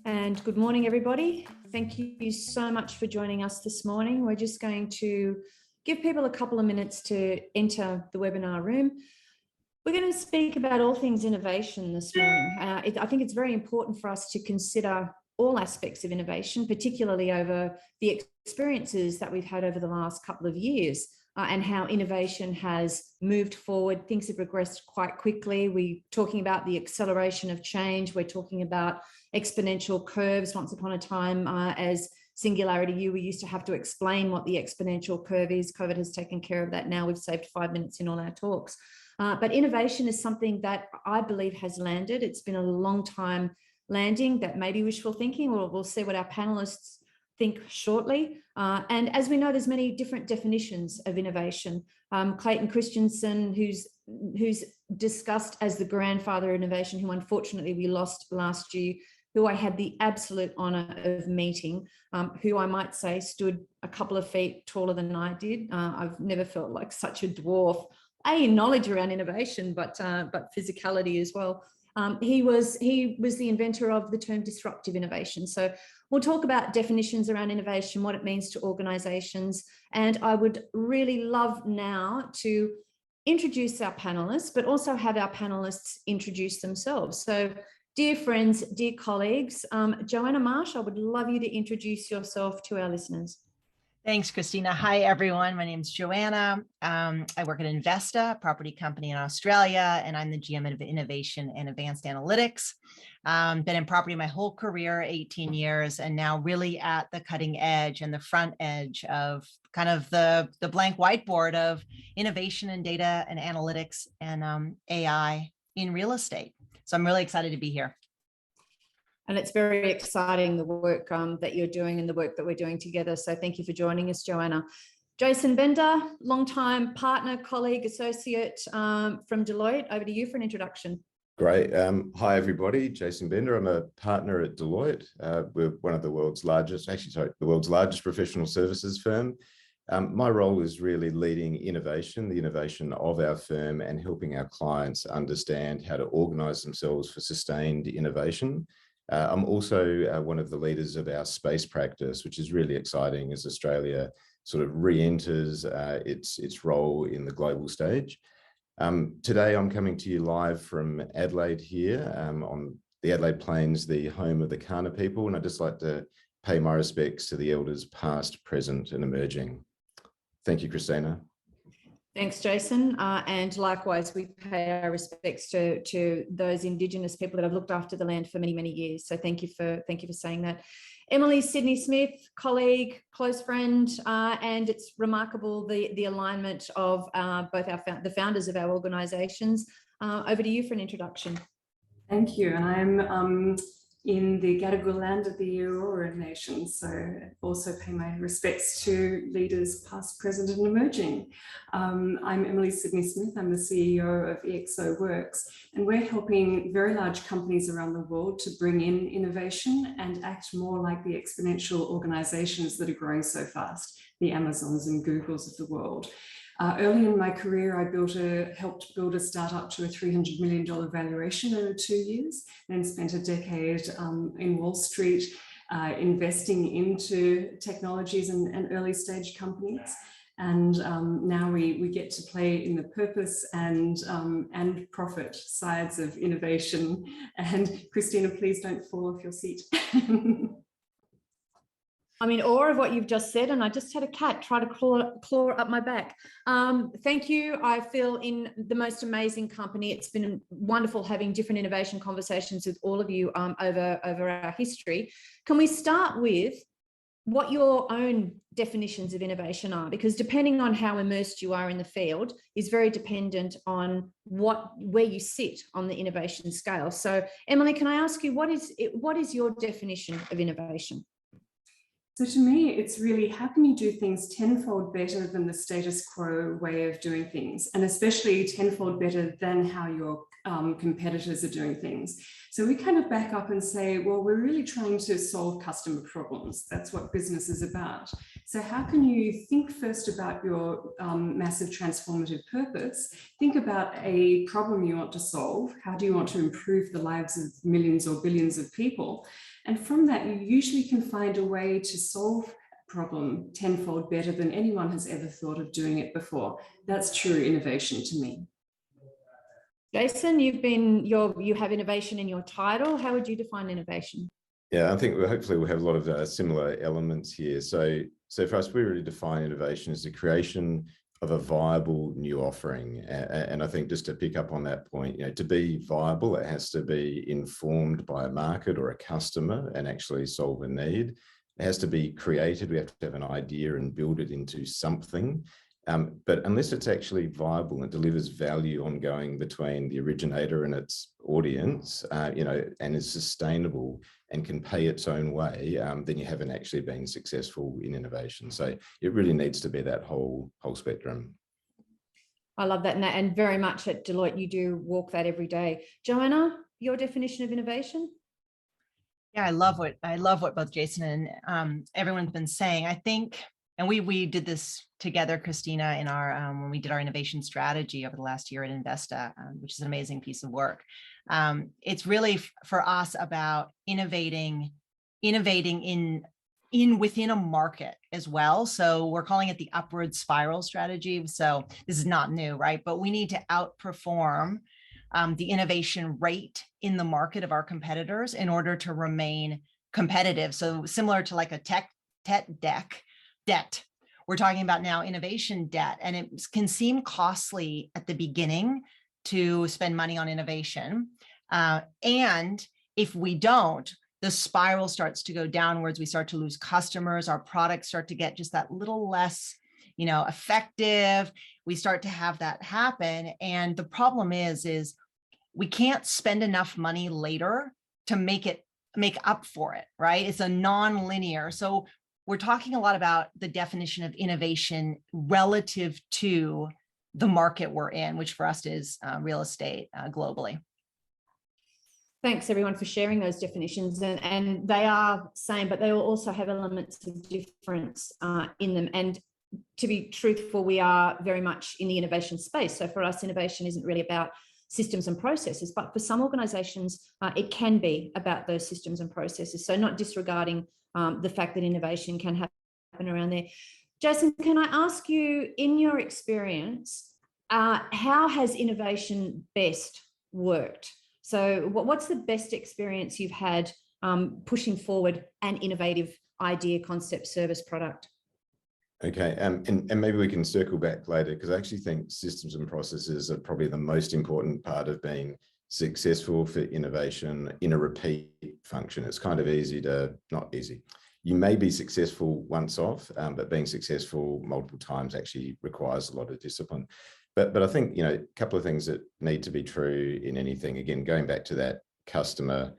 And good morning, everybody. Thank you so much for joining us this morning. We're just going to give people a couple of minutes to enter the webinar room. We're going to speak about all things innovation this morning. I think it's very important for us to consider all aspects of innovation, particularly over the experiences that we've had over the last couple of years and how innovation has moved forward. Things have progressed quite quickly. We're talking about the acceleration of change. We're talking about exponential curves. Once upon a time, as Singularity U, we used to have to explain what the exponential curve is. COVID has taken care of that now. We've saved 5 minutes in all our talks. But innovation is something that I believe has landed. It's been a long time landing. That may be wishful thinking, or we'll see what our panelists think shortly. And as we know, there's many different definitions of innovation. Clayton Christensen, who's discussed as the grandfather of innovation, who unfortunately we lost last year, who I had the absolute honour of meeting, who I might say stood a couple of feet taller than I did. I've never felt like such a dwarf, in knowledge around innovation, but physicality as well. He was the inventor of the term disruptive innovation. So we'll talk about definitions around innovation, what it means to organisations, and I would really love now to introduce our panelists, but also have our panelists introduce themselves. So dear friends, dear colleagues, Joanna Marsh, I would love you to introduce yourself to our listeners. Thanks, Christina. Hi, everyone. My name is Joanna. I work at Investa, a property company in Australia, and I'm the GM of Innovation and Advanced Analytics. Been in property my whole career, 18 years, and now really at the cutting edge and the front edge of kind of the blank whiteboard of innovation and data and analytics and AI in real estate. So I'm really excited to be here. And it's very exciting, the work that you're doing and the work that we're doing together. So thank you for joining us, Joanna. Jason Bender, longtime partner, colleague, associate from Deloitte. Over to you for an introduction. Great. Hi, everybody. Jason Bender. I'm a partner at Deloitte. We're one of the world's largest, the world's largest professional services firm. My role is really leading innovation, the innovation of our firm, and helping our clients understand how to organize themselves for sustained innovation. I'm also one of the leaders of our space practice, which is really exciting as Australia sort of re-enters its role in the global stage. Today, I'm coming to you live from Adelaide here on the Adelaide Plains, the home of the Kaurna people, and I'd just like to pay my respects to the elders past, present, and emerging. Thank you, Christina. Thanks, Jason. And likewise, we pay our respects to those Indigenous people that have looked after the land for many, many years. So thank you for saying that. Emily Sydney Smith, colleague, close friend, and it's remarkable the alignment of both the founders of our organisations. Over to you for an introduction. Thank you. And I'm in the Gadigal land of the Eora Nation, so also pay my respects to leaders past, present and emerging. I'm Emily Sydney Smith. I'm the CEO of EXO Works, and we're helping very large companies around the world to bring in innovation and act more like the exponential organizations that are growing so fast, the Amazons and Googles of the world. Early in my career, I helped build a startup to a $300 million valuation over 2 years, then spent a decade in Wall Street investing into technologies and early stage companies. And now we get to play in the purpose and profit sides of innovation. And Christina, please don't fall off your seat. I'm in awe of what you've just said, and I just had a cat try to claw up my back. Thank you. I feel in the most amazing company. It's been wonderful having different innovation conversations with all of you over our history. Can we start with what your own definitions of innovation are? Because depending on how immersed you are in the field is very dependent on where you sit on the innovation scale. So, Emily, can I ask you, what is your definition of innovation? So to me, it's really how can you do things tenfold better than the status quo way of doing things, and especially tenfold better than how your competitors are doing things. So we kind of back up and say, well, we're really trying to solve customer problems. That's what business is about. So how can you think first about your massive transformative purpose? Think about a problem you want to solve. How do you want to improve the lives of millions or billions of people? And from that, you usually can find a way to solve a problem tenfold better than anyone has ever thought of doing it before. That's true innovation to me. Jason, you have innovation in your title. How would you define innovation? Yeah, I think hopefully we'll have a lot of similar elements here. So for us, we really define innovation as the creation of a viable new offering. And I think just to pick up on that point, to be viable, it has to be informed by a market or a customer and actually solve a need. It has to be created. We have to have an idea and build it into something. But unless it's actually viable and delivers value ongoing between the originator and its audience, and is sustainable and can pay its own way, then you haven't actually been successful in innovation. So it really needs to be that whole spectrum. I love that. And very much at Deloitte, you do walk that every day. Joanna, your definition of innovation? Yeah, I love what both Jason and everyone's been saying. I think, and we did this together, Christina, in our when we did our innovation strategy over the last year at Investa, which is an amazing piece of work. It's really for us about innovating in within a market as well. So we're calling it the upward spiral strategy. So this is not new, right? But we need to outperform the innovation rate in the market of our competitors in order to remain competitive. So similar to like a tech debt, we're talking about now innovation debt, and it can seem costly at the beginning to spend money on innovation. And if we don't, the spiral starts to go downwards. We start to lose customers. Our products start to get just that little less, effective. We start to have that happen. And the problem is we can't spend enough money later to make up for it, right? It's a non-linear. So we're talking a lot about the definition of innovation relative to the market we're in, which for us is real estate globally. Thanks everyone for sharing those definitions, and they are same, but they will also have elements of difference in them. And to be truthful, we are very much in the innovation space. So for us, innovation isn't really about systems and processes, but for some organizations, it can be about those systems and processes. So not disregarding the fact that innovation can happen around there. Jason, can I ask you, in your experience, how has innovation best worked? So what's the best experience you've had pushing forward an innovative idea, concept, service, product? Okay, and maybe we can circle back later, because I actually think systems and processes are probably the most important part of being successful for innovation in a repeat function. It's kind of not easy. You may be successful once off, but being successful multiple times actually requires a lot of discipline. But I think, a couple of things that need to be true in anything, again, going back to that customer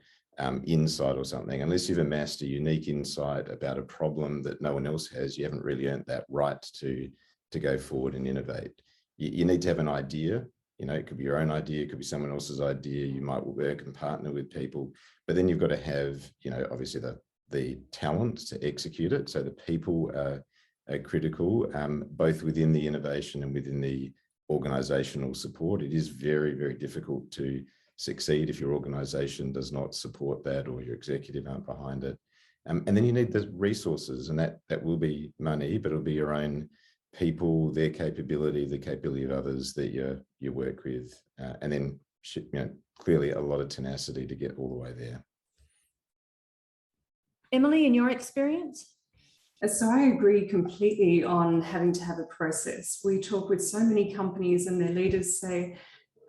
insight or something, unless you've amassed a unique insight about a problem that no one else has, you haven't really earned that right to go forward and innovate. You need to have an idea. It could be your own idea, it could be someone else's idea. You might work and partner with people, but then you've got to have, obviously the talent to execute it. So the people are critical, both within the innovation and within the organizational support. It is very, very difficult to succeed if your organization does not support that or your executive aren't behind it. And then you need the resources, and that will be money, but it'll be your own people, their capability, the capability of others that you work with, and then clearly a lot of tenacity to get all the way there. Emily, in your experience? So I agree completely on having to have a process. We talk with so many companies and their leaders say,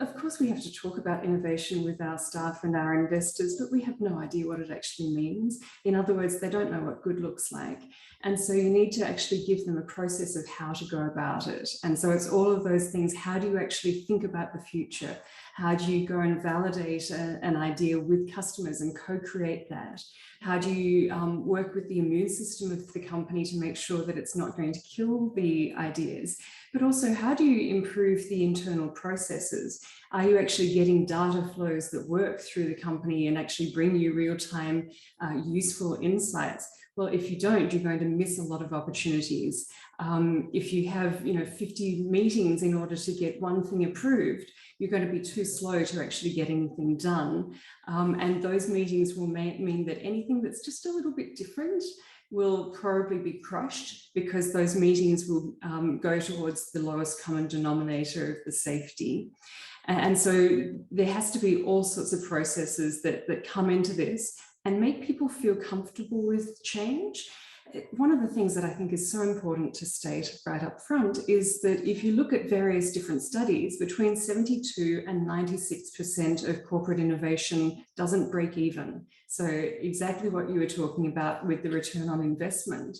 of course, we have to talk about innovation with our staff and our investors, but we have no idea what it actually means. In other words, they don't know what good looks like. And so you need to actually give them a process of how to go about it. And so it's all of those things. How do you actually think about the future? How do you go and validate an idea with customers and co-create that? How do you work with the immune system of the company to make sure that it's not going to kill the ideas? But also, how do you improve the internal processes? Are you actually getting data flows that work through the company and actually bring you real-time useful insights? Well, if you don't, you're going to miss a lot of opportunities. If you have 50 meetings in order to get one thing approved, you're going to be too slow to actually get anything done. And those meetings will mean that anything that's just a little bit different will probably be crushed, because those meetings will go towards the lowest common denominator of the safety. And so there has to be all sorts of processes that come into this and make people feel comfortable with change. One of the things that I think is so important to state right up front is that if you look at various different studies, between 72 and 96% of corporate innovation doesn't break even. So exactly what you were talking about with the return on investment.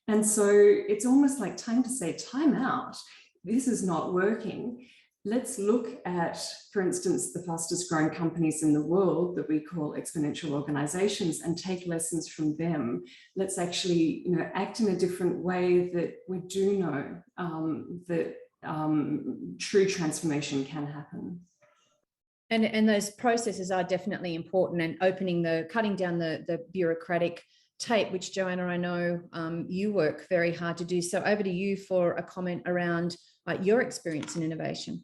And so it's almost like time to say, time out. This is not working. Let's look at, for instance, the fastest growing companies in the world that we call exponential organizations and take lessons from them. Let's actually, act in a different way that we do know that true transformation can happen. And those processes are definitely important, and cutting down the bureaucratic tape, which Joanna, I know you work very hard to do. So over to you for a comment around your experience in innovation.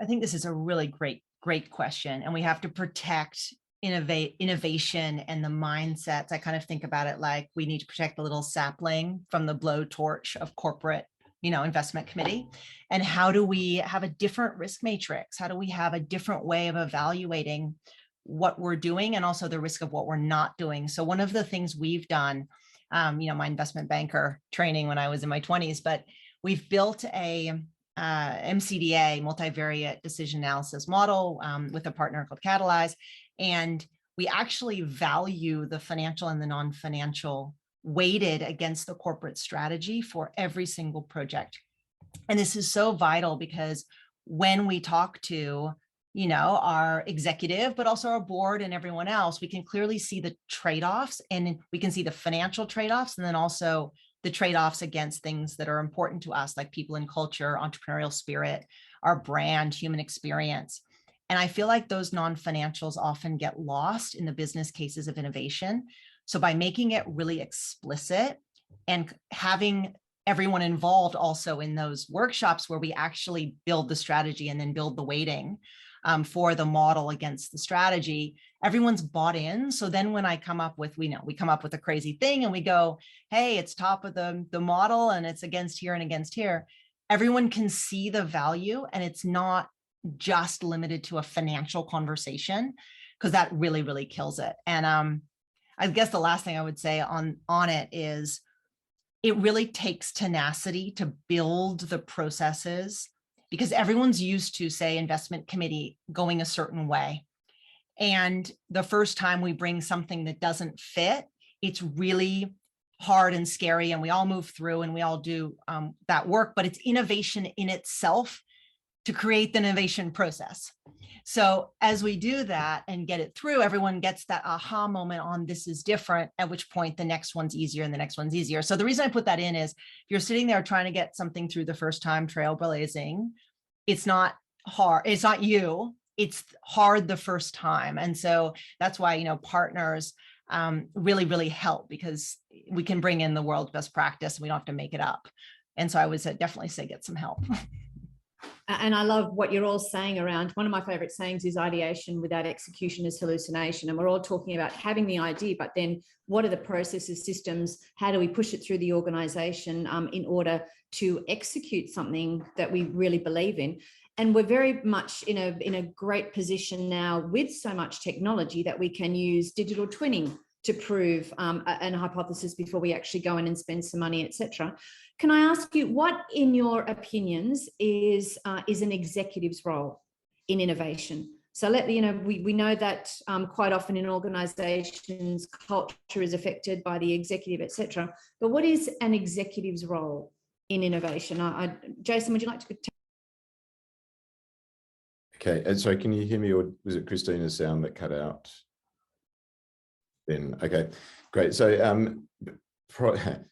I think this is a really great question, and we have to protect innovation and the mindsets. I kind of think about it like we need to protect the little sapling from the blowtorch of corporate, investment committee. And how do we have a different risk matrix? How do we have a different way of evaluating what we're doing and also the risk of what we're not doing? So one of the things we've done, my investment banker training when I was in my 20s, but we've built a MCDA, multivariate decision analysis model with a partner called Catalyze. And we actually value the financial and the non-financial weighted against the corporate strategy for every single project. And this is so vital because when we talk to, our executive, but also our board and everyone else, we can clearly see the trade-offs, and we can see the financial trade-offs, and then also the trade-offs against things that are important to us, like people and culture, entrepreneurial spirit, our brand, human experience. And I feel like those non-financials often get lost in the business cases of innovation. So by making it really explicit and having everyone involved also in those workshops where we actually build the strategy and then build the weighting for the model against the strategy, everyone's bought in. So then when I come up with, we come up with a crazy thing and we go, hey, it's top of the model and it's against here and against here. Everyone can see the value, and it's not just limited to a financial conversation, because that really, really kills it. And I guess the last thing I would say on it is it really takes tenacity to build the processes, because everyone's used to, say, investment committee going a certain way. And the first time we bring something that doesn't fit, it's really hard and scary, and we all move through and we all do that work, but it's innovation in itself to create the innovation process. So as we do that and get it through, everyone gets that aha moment on this is different, at which point the next one's easier and the next one's easier. So the reason I put that in is if you're sitting there trying to get something through the first time trailblazing, it's not hard. It's not you. It's hard the first time. And so that's why, partners really, really help, because we can bring in the world's best practice and we don't have to make it up. And so I would definitely say get some help. And I love what you're all saying around, one of my favorite sayings is ideation without execution is hallucination. And we're all talking about having the idea, but then what are the processes, systems, how do we push it through the organization in order to execute something that we really believe in? And we're very much in a great position now with so much technology that we can use digital twinning to prove an hypothesis before we actually go in and spend some money, etc. Can I ask you, what, in your opinions, is an executive's role in innovation? So we know that quite often in organizations, culture is affected by the executive, etc. But what is an executive's role in innovation? Jason, would you like to take? Okay, and so can you hear me, or was it Christina's sound that cut out? Then, okay, great. So,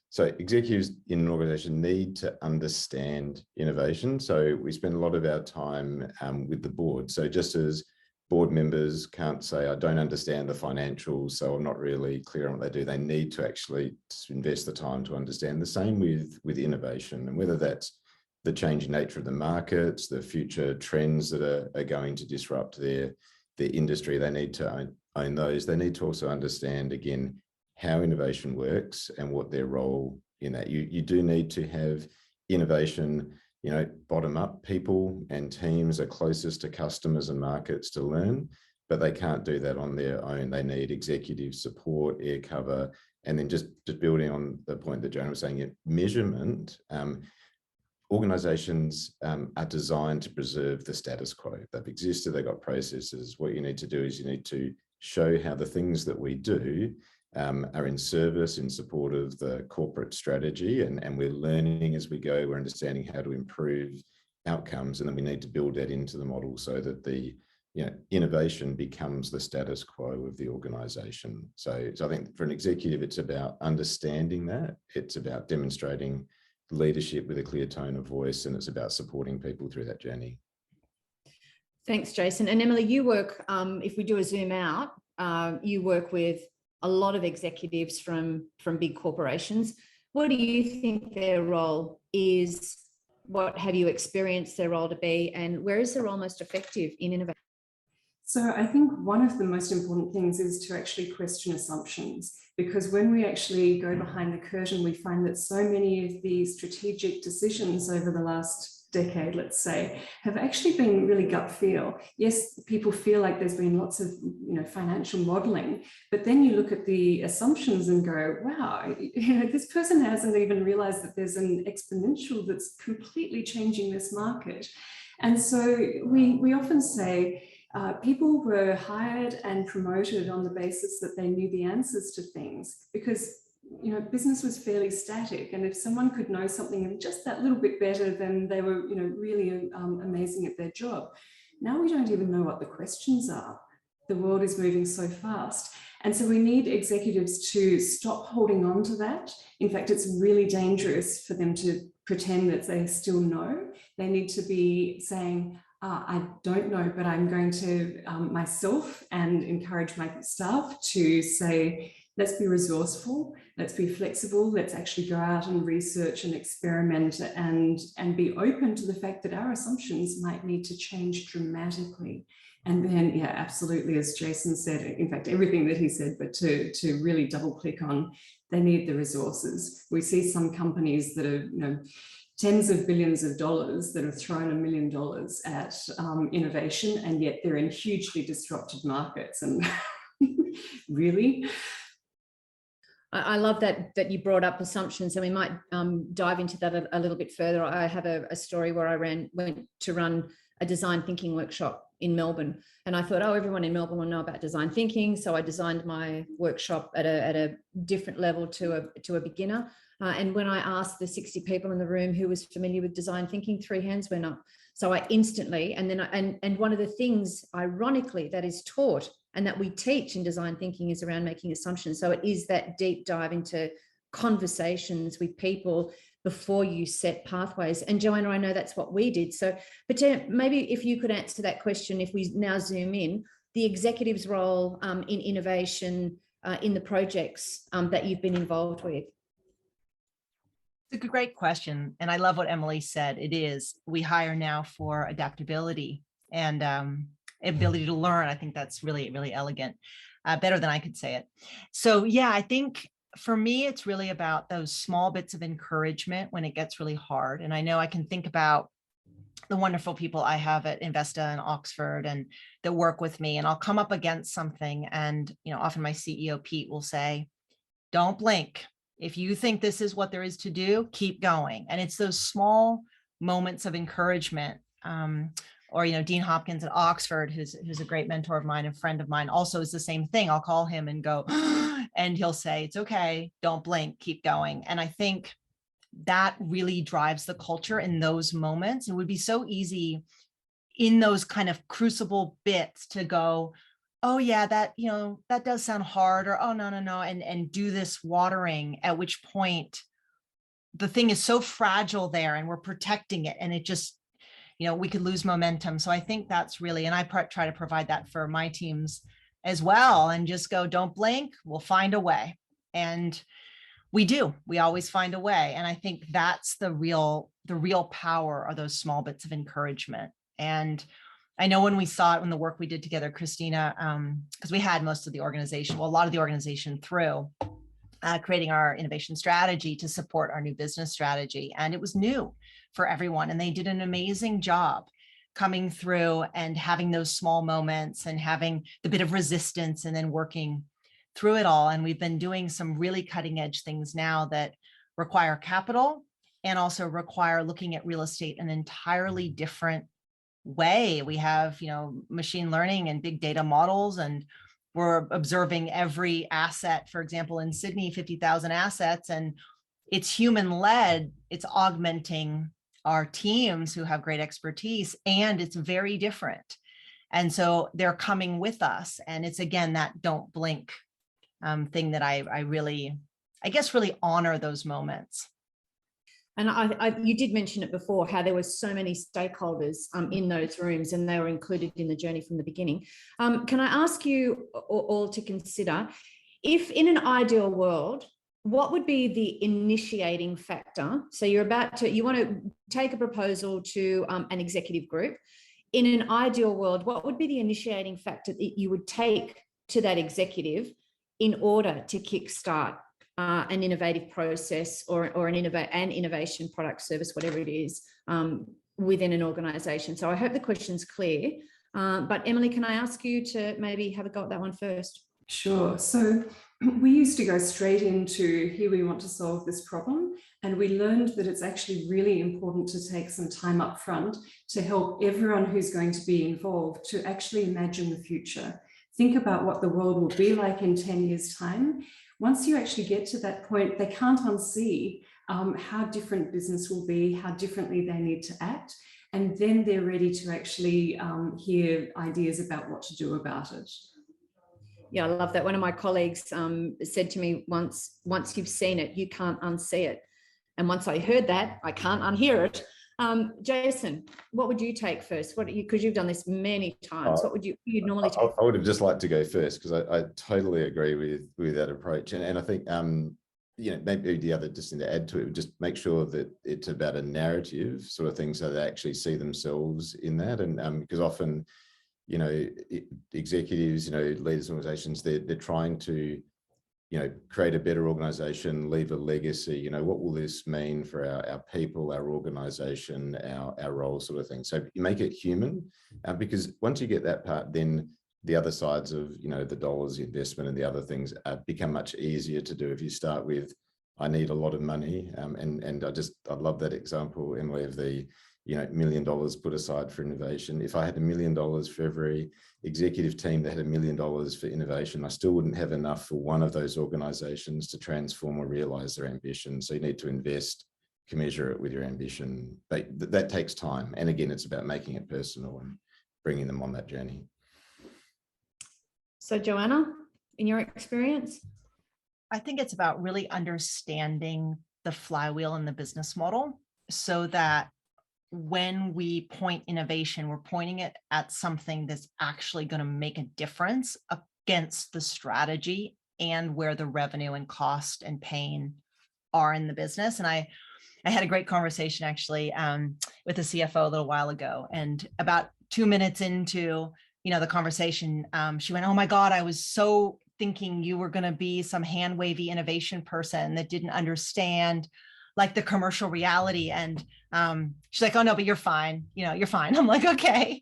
so executives in an organization need to understand innovation. So we spend a lot of our time with the board. So just as board members can't say, I don't understand the financials, so I'm not really clear on what they do. They need to actually invest the time to understand. The same with innovation, and whether that's the changing nature of the markets, the future trends that are going to disrupt their industry. They need to own those. They need to also understand, again, how innovation works and what their role in that. You do need to have innovation, bottom up. People and teams are closest to customers and markets to learn, but they can't do that on their own. They need executive support, air cover, and then just building on the point that Joanna was saying, measurement. Organizations are designed to preserve the status quo. They've existed, they've got processes. What you need to do is you need to show how the things that we do are in service, in support of the corporate strategy, and we're learning as we go. We're understanding how to improve outcomes, and then we need to build that into the model so that the innovation becomes the status quo of the organization. So I think for an executive, it's about understanding that. It's about demonstrating leadership with a clear tone of voice, and it's about supporting people through that journey. Thanks, Jason. And Emily, you work, if we do a zoom out, you work with a lot of executives from big corporations. What do you think their role is? What have you experienced their role to be? And where is their role most effective in innovation? So I think one of the most important things is to actually question assumptions, because when we actually go behind the curtain, we find that so many of the strategic decisions over the last decade, let's say, have actually been really gut feel. Yes, people feel like there's been lots of financial modeling, but then you look at the assumptions and go, wow, this person hasn't even realized that there's an exponential that's completely changing this market. And so we often say, people were hired and promoted on the basis that they knew the answers to things, because business was fairly static, and if someone could know something just that little bit better, then they were really amazing at their job. Now we don't even know what the questions are. The world is moving so fast, and so we need executives to stop holding on to that. In fact, it's really dangerous for them to pretend that they still know. They need to be saying, I don't know, but I'm going to myself and encourage my staff to say, let's be resourceful, let's be flexible, let's actually go out and research and experiment and be open to the fact that our assumptions might need to change dramatically. And then, yeah, absolutely, as Jason said, in fact, everything that he said, but to really double click on, they need the resources. We see some companies that are, tens of billions of dollars that have thrown $1 million at innovation, and yet they're in hugely disrupted markets. And really? I love that you brought up assumptions, and we might dive into that a little bit further. I have a story where I went to run a design thinking workshop in Melbourne, and I thought, everyone in Melbourne will know about design thinking, so I designed my workshop at a different level to a beginner. And when I asked the 60 people in the room who was familiar with design thinking, 3 hands went up. So I instantly, and one of the things, ironically, that is taught and that we teach in design thinking is around making assumptions. So it is that deep dive into conversations with people before you set pathways. And Joanna, I know that's what we did. So, but maybe if you could answer that question, if we now zoom in, the executive's role in innovation in the projects that you've been involved with. It's a great question. And I love what Emily said. We hire now for adaptability and ability to learn. I think that's really, really elegant, better than I could say it. So yeah, I think for me, it's really about those small bits of encouragement when it gets really hard. And I know I can think about the wonderful people I have at Investa in Oxford and that work with me, and I'll come up against something. And, often my CEO, Pete, will say, don't blink. If you think this is what there is to do, keep going. And it's those small moments of encouragement. Or, Dean Hopkins at Oxford, who's a great mentor of mine and friend of mine, also is the same thing. I'll call him and go, and he'll say, it's okay, don't blink, keep going. And I think that really drives the culture in those moments. It would be so easy in those kind of crucible bits to go, oh yeah, that does sound hard, or oh no, and do this watering, at which point the thing is so fragile there and we're protecting it, and it just we could lose momentum. So I think that's really, and I try to provide that for my teams as well, and just go, don't blink, we'll find a way. And we always find a way. And I think that's the real power of those small bits of encouragement. And I know when we saw it, when the work we did together, Christina, because we had most of the organization, well, a lot of the organization through creating our innovation strategy to support our new business strategy. And it was new for everyone. And they did an amazing job coming through and having those small moments and having the bit of resistance and then working through it all. And we've been doing some really cutting edge things now that require capital and also require looking at real estate in an entirely different way. We have, machine learning and big data models, and we're observing every asset, for example, in Sydney, 50,000 assets, and it's human led. It's augmenting our teams who have great expertise, and it's very different. And so they're coming with us. And it's, again, that don't blink thing that I really honor those moments. And you did mention it before, how there were so many stakeholders in those rooms, and they were included in the journey from the beginning. Can I ask you all to consider, if in an ideal world, what would be the initiating factor? So you want to take a proposal to an executive group. In an ideal world, what would be the initiating factor that you would take to that executive in order to kickstart an innovative process or an innovation product, service, whatever it is, within an organization? So I hope the question's clear. But Emily, can I ask you to maybe have a go at that one first? Sure. So we used to go straight into, here we want to solve this problem. And we learned that it's actually really important to take some time up front to help everyone who's going to be involved to actually imagine the future. Think about what the world will be like in 10 years' time. Once you actually get to that point, they can't unsee how different business will be, how differently they need to act. And then they're ready to actually hear ideas about what to do about it. Yeah, I love that. One of my colleagues said to me once you've seen it, you can't unsee it. And once I heard that, I can't unhear it. Jason, what would you take first? Because you've done this many times, what would you normally take? I would have just liked to go first, because I totally agree with that approach. And I think, maybe the other, just to add to it, just make sure that it's about a narrative sort of thing, so they actually see themselves in that. And because often, executives, leaders, organizations, they're trying to, create a better organization, leave a legacy, what will this mean for our people, our organization, our role, sort of thing. So you make it human, because once you get that part, then the other sides of, the dollars, the investment, and the other things become much easier to do. If you start with, I need a lot of money, and I love that example, Emily, of the, $1 million put aside for innovation. If I had $1 million for every executive team that had $1 million for innovation, I still wouldn't have enough for one of those organizations to transform or realize their ambition. So you need to invest, commensurate with your ambition. But that takes time. And again, it's about making it personal and bringing them on that journey. So Joanna, in your experience? I think it's about really understanding the flywheel in the business model, so that when we point innovation, we're pointing it at something that's actually going to make a difference against the strategy and where the revenue and cost and pain are in the business. And I had a great conversation actually with the CFO a little while ago, and about 2 minutes into the conversation, she went, "Oh my God, I was so thinking you were going to be some hand wavy innovation person that didn't understand like the commercial reality." And she's like, "Oh no, but you're fine. You're fine." I'm like, okay.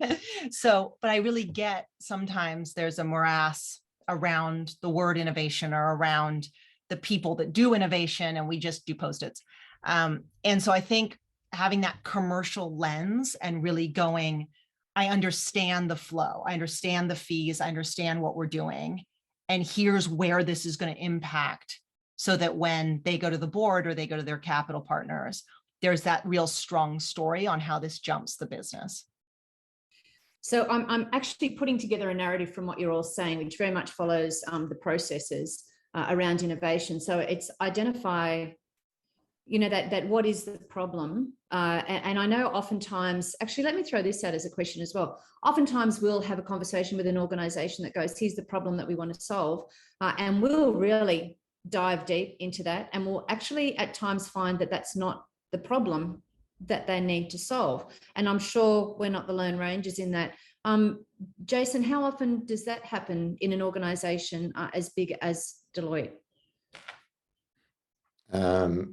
So, but I really get, sometimes there's a morass around the word innovation or around the people that do innovation, and we just do Post-its. And so I think having that commercial lens and really going, I understand the flow, I understand the fees, I understand what we're doing, and here's where this is going to impact, so that when they go to the board or they go to their capital partners, there's that real strong story on how this jumps the business. So I'm actually putting together a narrative from what you're all saying, which very much follows the processes around innovation. So it's identify, that what is the problem And I know oftentimes, actually, let me throw this out as a question as well. Oftentimes we'll have a conversation with an organization that goes, here's the problem that we want to solve. And we'll really dive deep into that. And we'll actually at times find that that's not the problem that they need to solve. And I'm sure we're not the lone rangers in that. Jason, how often does that happen in an organization as big as Deloitte? So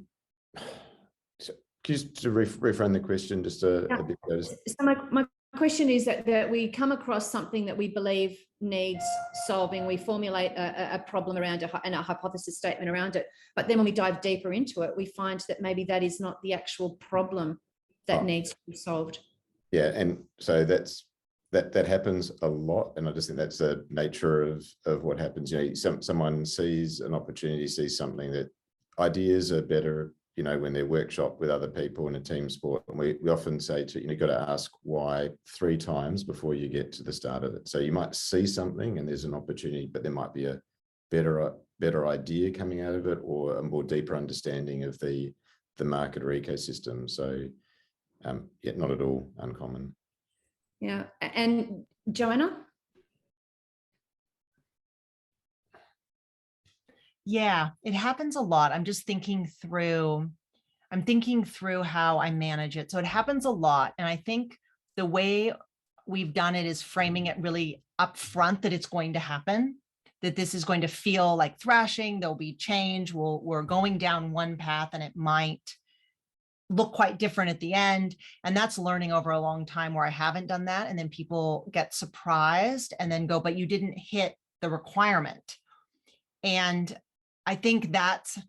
just to reframe the question just a bit better. So my question is that we come across something that we believe needs solving. We formulate a problem around and a hypothesis statement around it. But then when we dive deeper into it, we find that maybe that is not the actual problem that needs to be solved. Yeah, and so that happens a lot, and I just think that's the nature of what happens. You know, someone sees an opportunity, sees something that ideas are better, you know, when they're workshop with other people in a team sport. And we often say to, you know, you've got to ask why 3 times before you get to the start of it. So you might see something and there's an opportunity, but there might be a better idea coming out of it, or a more deeper understanding of the market or ecosystem. So yeah, not at all uncommon. Yeah. And Joanna? Yeah, it happens a lot. I'm thinking through how I manage it. So it happens a lot. And I think the way we've done it is framing it really upfront that it's going to happen, that this is going to feel like thrashing, there'll be change, we're going down one path and it might look quite different at the end. And that's learning over a long time where I haven't done that. And then people get surprised and then go, but you didn't hit the requirement. And I think that's,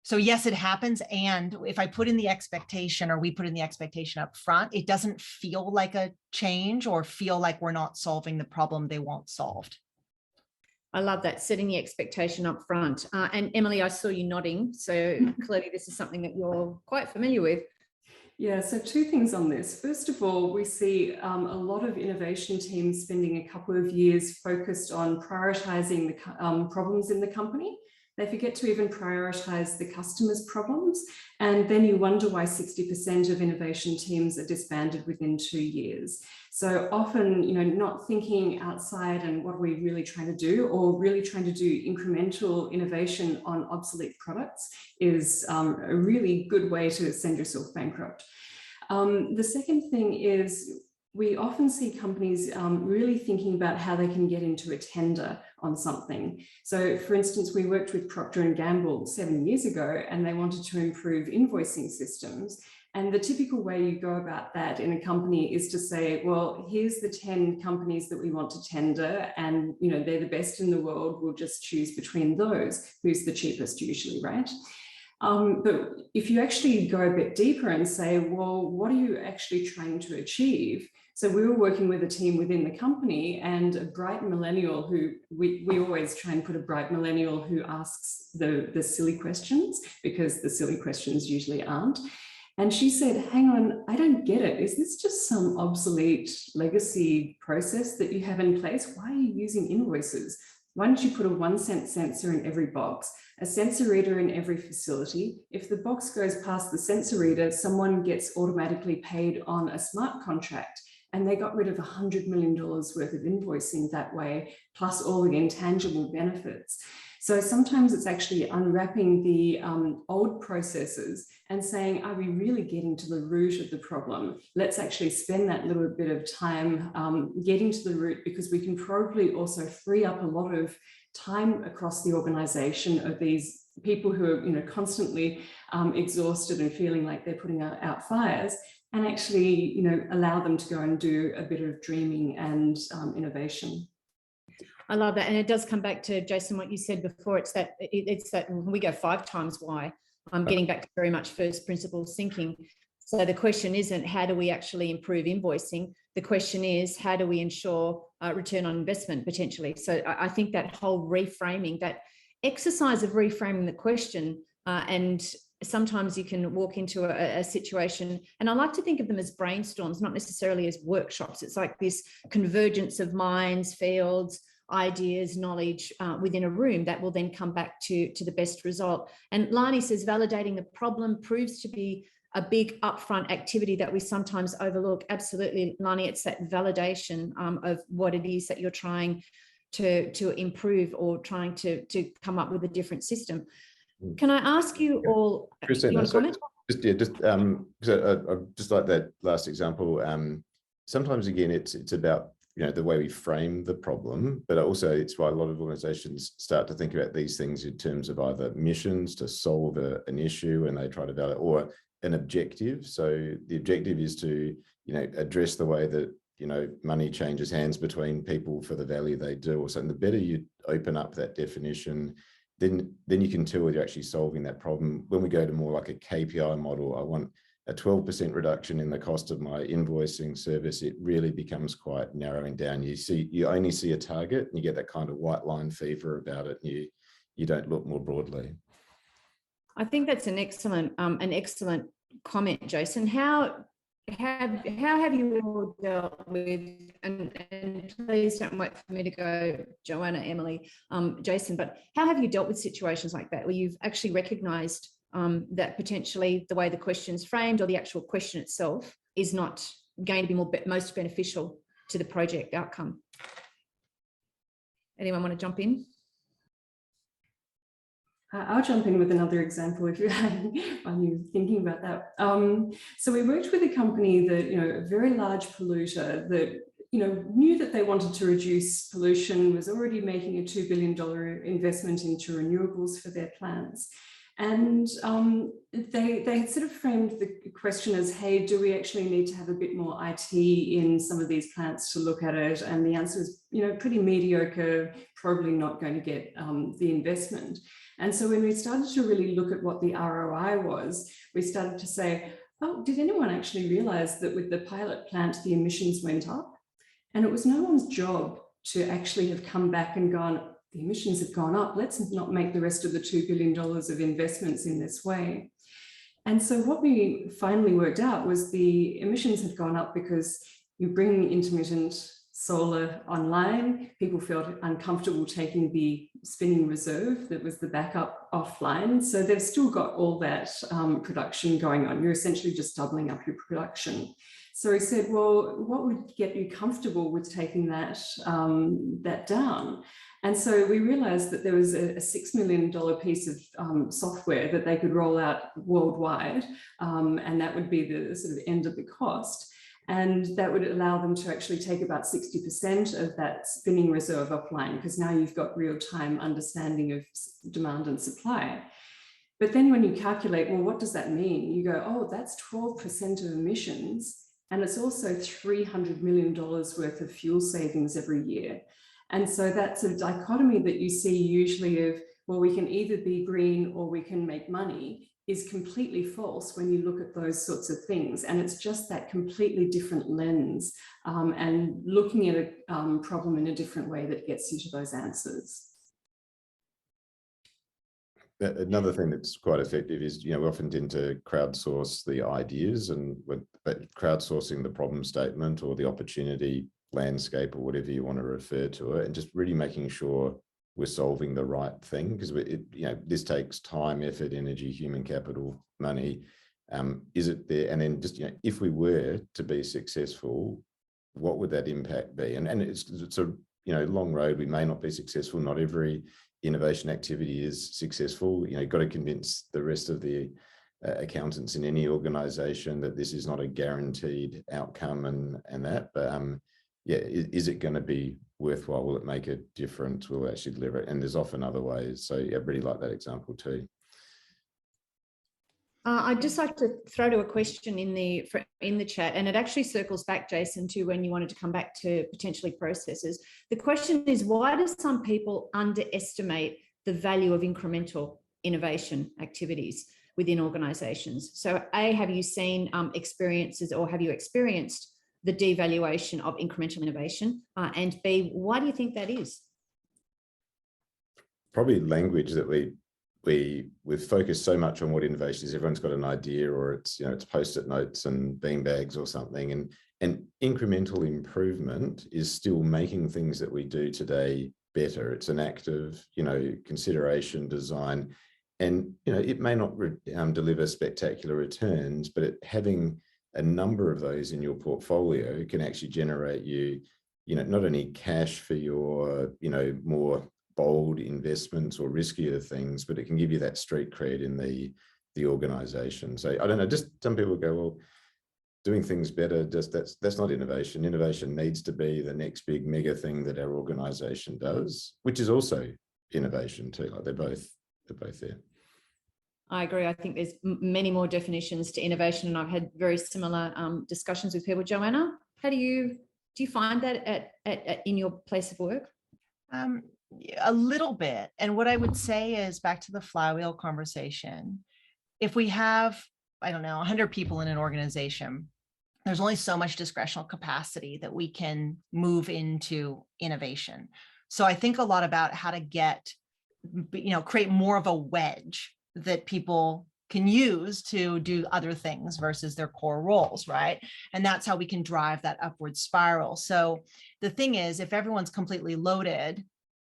so yes, it happens. And if I put in the expectation, or we put in the expectation up front, it doesn't feel like a change or feel like we're not solving the problem they want solved. I love that, setting the expectation up front. And Emily, I saw you nodding. So clearly this is something that you're quite familiar with. Yeah, so 2 things on this. First of all, we see a lot of innovation teams spending a couple of years focused on prioritizing the problems in the company. They forget to even prioritize the customer's problems. And then you wonder why 60% of innovation teams are disbanded within 2 years. So often, you know, not thinking outside and what are we really trying to do, or really trying to do incremental innovation on obsolete products is a really good way to send yourself bankrupt. The second thing is, we often see companies really thinking about how they can get into a tender on something. So for instance, we worked with Procter & Gamble 7 years ago, and they wanted to improve invoicing systems. And the typical way you go about that in a company is to say, well, here's the 10 companies that we want to tender, and you know, they're the best in the world. We'll just choose between those. Who's the cheapest usually, right? But if you actually go a bit deeper and say, well, what are you actually trying to achieve? So we were working with a team within the company, and a bright millennial who, we always try and put a bright millennial who asks the silly questions, because the silly questions usually aren't. And she said, hang on, I don't get it. Is this just some obsolete legacy process that you have in place? Why are you using invoices? Why don't you put a 1-cent sensor in every box, a sensor reader in every facility? If the box goes past the sensor reader, someone gets automatically paid on a smart contract. And they got rid of $100 million worth of invoicing that way, plus all the intangible benefits. So sometimes it's actually unwrapping the old processes and saying, are we really getting to the root of the problem? Let's actually spend that little bit of time getting to the root, because we can probably also free up a lot of time across the organization of these people who are, you know, constantly exhausted and feeling like they're putting out fires, and actually, you know, allow them to go and do a bit of dreaming and innovation. I love that. And it does come back to, Jason, what you said before. It's that we go 5 times why. I'm getting back to very much first principles thinking. So the question isn't how do we actually improve invoicing? The question is how do we ensure return on investment potentially? So I think that whole reframing, that exercise of reframing the question, and sometimes you can walk into a situation, and I like to think of them as brainstorms, not necessarily as workshops. It's like this convergence of minds, fields, ideas, knowledge within a room that will then come back to the best result. And Lani says, validating the problem proves to be a big upfront activity that we sometimes overlook. Absolutely, Lani, it's that validation of what it is that you're trying to improve or trying to come up with a different system. Can I ask you all, Christina, you want to comment? I just like that last example. Sometimes again, it's about, you know, the way we frame the problem, but also it's why a lot of organizations start to think about these things in terms of either missions to solve an issue, and they try to validate, or an objective. So the objective is to, you know, address the way that, you know, money changes hands between people for the value they do. So the better you open up that definition, then you can tell you're actually solving that problem. When we go to more like a KPI model, I want a 12% reduction in the cost of my invoicing service. It really becomes quite narrowing down. You only see a target, and you get that kind of white line fever about it, and you don't look more broadly. I think that's an excellent comment, Jason. How have you all dealt with, and please don't wait for me to go, Joanna, Emily, Jason, but how have you dealt with situations like that where you've actually recognized that potentially the way the question's framed or the actual question itself is not going to be most beneficial to the project outcome? Anyone want to jump in? I'll jump in with another example if you're thinking about that. So we worked with a company that, you know, a very large polluter that, you know, knew that they wanted to reduce pollution, was already making a $2 billion investment into renewables for their plants. And they had sort of framed the question as, hey, do we actually need to have a bit more IT in some of these plants to look at it? And the answer is, you know, pretty mediocre, probably not going to get the investment. And so when we started to really look at what the ROI was, we started to say, oh, did anyone actually realize that with the pilot plant, the emissions went up? And it was no one's job to actually have come back and gone, the emissions have gone up, let's not make the rest of the $2 billion of investments in this way. And so what we finally worked out was the emissions had gone up because you bring intermittent solar online, people felt uncomfortable taking the spinning reserve that was the backup offline. So they've still got all that production going on. You're essentially just doubling up your production. So he said, well, what would get you comfortable with taking that, that down? And so we realized that there was a $6 million piece of software that they could roll out worldwide, and that would be the sort of end of the cost. And that would allow them to actually take about 60% of that spinning reserve offline, because now you've got real-time understanding of demand and supply. But then when you calculate, well, what does that mean? You go, oh, that's 12% of emissions, and it's also $300 million worth of fuel savings every year. And so that's a dichotomy that you see usually of, well, we can either be green or we can make money, is completely false when you look at those sorts of things. And it's just that completely different lens and looking at a problem in a different way that gets you to those answers. Another thing that's quite effective is, you know, we often tend to crowdsource the ideas, and crowdsourcing the problem statement or the opportunity landscape or whatever you want to refer to it, and just really making sure we're solving the right thing, because you know, this takes time, effort, energy, human capital, money. Is it there? And then just, you know, if we were to be successful, what would that impact be? And it's a, you know, long road. We may not be successful. Not every innovation activity is successful. You know, you've got to convince the rest of the accountants in any organization that this is not a guaranteed outcome and that, but yeah, is it going to be worthwhile? Will it make a difference? Will it actually deliver it? And there's often other ways. So yeah, I really like that example too. I'd just like to throw to a question in the chat, and it actually circles back, Jason, to when you wanted to come back to potentially processes. The question is, why do some people underestimate the value of incremental innovation activities within organizations? So A, have you seen experiences, or have you experienced the devaluation of incremental innovation? And B, why do you think that is? Probably language that we've focused so much on what innovation is. Everyone's got an idea, or it's, you know, it's post-it notes and bean bags or something. And incremental improvement is still making things that we do today better. It's an act of, you know, consideration, design. And it may not deliver spectacular returns, but having a number of those in your portfolio can actually generate you, not only cash for your, more bold investments or riskier things, but it can give you that street cred in the organization. So I don't know, just some people go, well, doing things better, just that's not innovation. Innovation needs to be the next big mega thing that our organization does, which is also innovation too. Like they're both there. I agree. I think there's many more definitions to innovation, and I've had very similar discussions with people. Joanna, how do you find that in your place of work? A little bit. And what I would say is, back to the flywheel conversation, if we have, I don't know, 100 people in an organization, there's only so much discretional capacity that we can move into innovation. So I think a lot about how to create more of a wedge that people can use to do other things versus their core roles, right? And that's how we can drive that upward spiral. So the thing is, if everyone's completely loaded,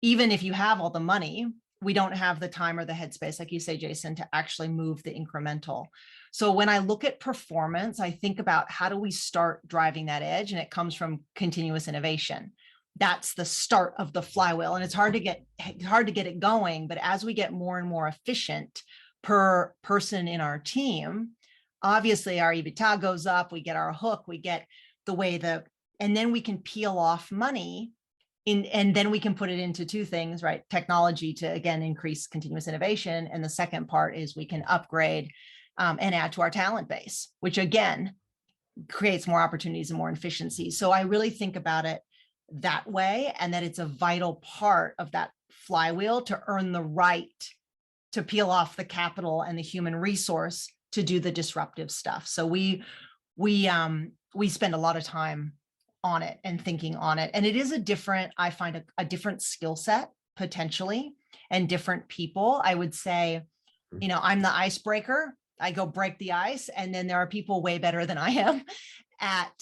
even if you have all the money, we don't have the time or the headspace, like you say, Jason, to actually move the incremental. So when I look at performance, I think about how do we start driving that edge, and it comes from continuous innovation. That's the start of the flywheel, and it's hard to get it going. But as we get more and more efficient per person in our team, obviously our EBITDA goes up. We get our hook. We get and then we can peel off money. And then we can put it into two things, right? Technology to, again, increase continuous innovation. And the second part is we can upgrade and add to our talent base, which again, creates more opportunities and more efficiency. So I really think about it that way, and that it's a vital part of that flywheel to earn the right to peel off the capital and the human resource to do the disruptive stuff. So we spend a lot of time on it and thinking on it. And it is I find a different skill set potentially, and different people. I would say, I'm the icebreaker. I go break the ice. And then there are people way better than I am at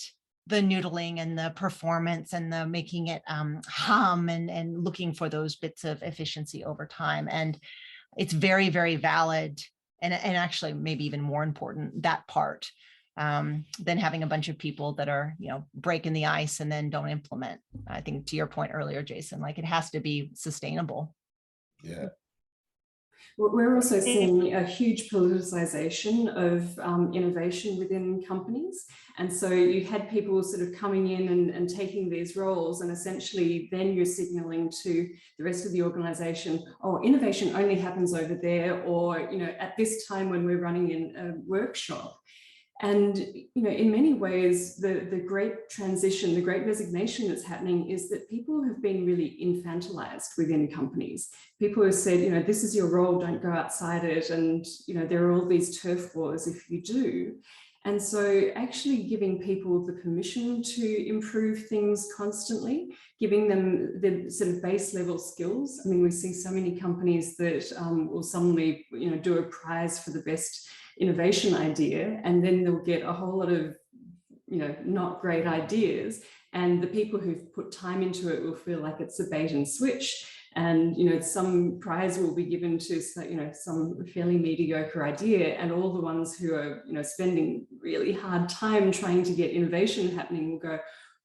the noodling and the performance and the making it hum and looking for those bits of efficiency over time. And it's very, very valid. And actually maybe even more important, that part, than having a bunch of people that are, breaking the ice and then don't implement. I think to your point earlier, Jason, like it has to be sustainable. Yeah. We're also seeing a huge politicization of innovation within companies. And so you had people sort of coming in and taking these roles, and essentially then you're signaling to the rest of the organization, oh, innovation only happens over there, or, at this time when we're running in a workshop. And, in many ways, the great transition, the great resignation that's happening is that people have been really infantilized within companies. People have said, this is your role, don't go outside it. And, there are all these turf wars if you do. And so actually giving people the permission to improve things constantly, giving them the sort of base level skills. I mean, we see so many companies that will suddenly, do a prize for the best innovation idea, and then they'll get a whole lot of, not great ideas. And the people who've put time into it will feel like it's a bait and switch. And, some prize will be given to, some fairly mediocre idea, and all the ones who are, spending really hard time trying to get innovation happening will go,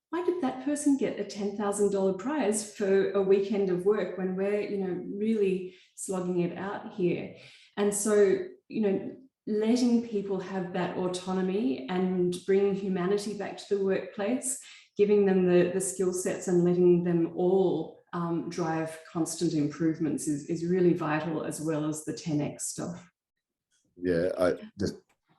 why did that person get a $10,000 prize for a weekend of work when we're, really slogging it out here? And so, letting people have that autonomy and bringing humanity back to the workplace, giving them the skill sets and letting them all drive constant improvements is really vital, as well as the 10x stuff. Yeah, just